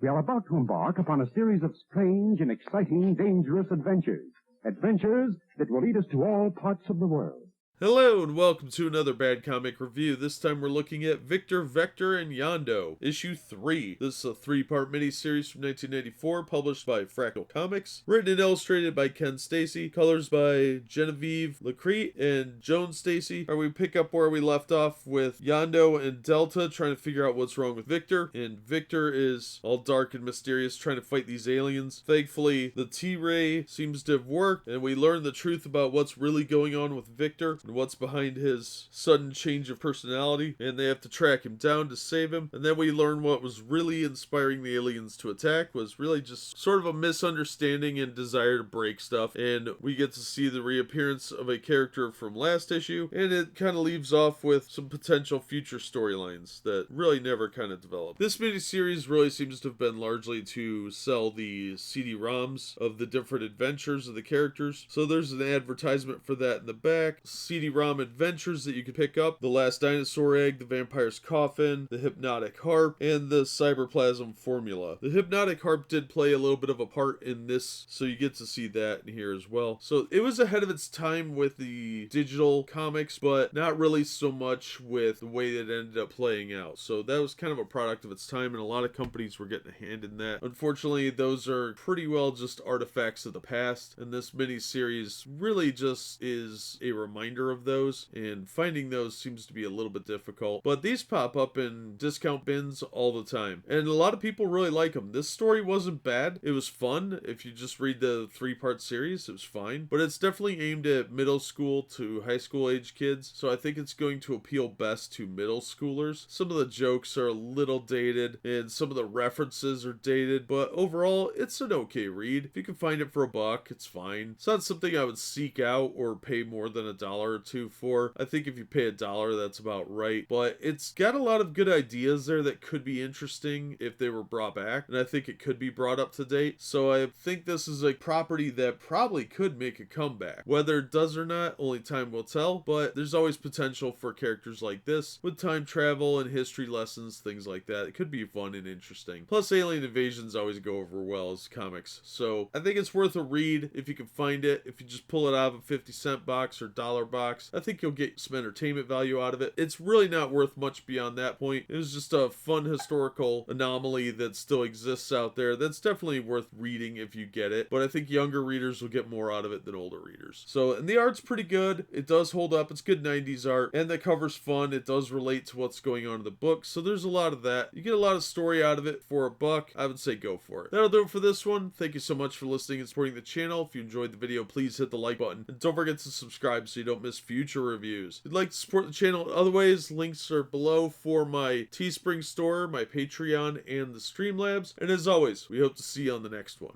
We are about to embark upon a series of strange and exciting, dangerous adventures. Adventures that will lead us to all parts of the world. Hello and welcome to another Bad Comic Review. This time we're looking at Victor Vector Yondo, issue 3. This is a 3-part miniseries from 1994, published by Fractal Comics, written and illustrated by Ken Steacy, colors by Genevieve Lacerte Joan Steacy. We pick up where we left off with Yondo and Delta trying to figure out what's wrong with Victor, and Victor is all dark and mysterious trying to fight these aliens. Thankfully, the T-Ray seems to have worked, and we learn the truth about what's really going on with Victor and what's behind his sudden change of personality, and they have to track him down to save him. And then we learn what was really inspiring the aliens to attack was really just sort of a misunderstanding and desire to break stuff. And we get to see the reappearance of a character from last issue, and it kind of leaves off with some potential future storylines that really never kind of develop. This miniseries really seems to have been largely to sell the CD-ROMs of the different adventures of the characters. So there's an advertisement for that in the back. CD-ROM adventures that you can pick up: the Last Dinosaur Egg, the Vampire's Coffin, the Hypnotic Harp, and the Cyberplasm Formula. The Hypnotic Harp did play a little bit of a part in this, so you get to see that in here as well. So it was ahead of its time with the digital comics, but not really so much with the way that it ended up playing out. So that was kind of a product of its time, and a lot of companies were getting a hand in that. Unfortunately, those are pretty well just artifacts of the past, and this miniseries really just is a reminder of those, and finding those seems to be a little bit difficult. But these pop up in discount bins all the time, and a lot of people really like them. This story wasn't bad. It was fun. If you just read the 3-part series, it was fine, but it's definitely aimed at middle school to high school age kids, so I think it's going to appeal best to middle schoolers. Some of the jokes are a little dated, and some of the references are dated, but overall, it's an okay read. If you can find it for $1, it's fine. It's not something I would seek out or pay more than $1 or $2 for. I think if you pay $1, that's about right, but it's got a lot of good ideas there that could be interesting if they were brought back, and I think it could be brought up to date. So I think this is a property that probably could make a comeback. Whether it does or not, only time will tell, but there's always potential for characters like this with time travel and history lessons, things like that. It could be fun and interesting. Plus, alien invasions always go over well as comics, so I think it's worth a read if you can find it. If you just pull it out of a 50-cent box or $1 box, I think you'll get some entertainment value out of it. It's really not worth much beyond that point. It was just a fun historical anomaly that still exists out there that's definitely worth reading if you get it, but I think younger readers will get more out of it than older readers. So, and the art's pretty good. It does hold up. It's good 90s art, and the cover's fun. It does relate to what's going on in the book, so there's a lot of that. You get a lot of story out of it for $1. I would say go for it. That'll do it for this one. Thank you so much for listening and supporting the channel. If you enjoyed the video, please hit the like button, and don't forget to subscribe so you don't miss future reviews. If you'd like to support the channel in other ways, links are below for my Teespring store, my Patreon, and the Streamlabs. And as always, we hope to see you on the next one.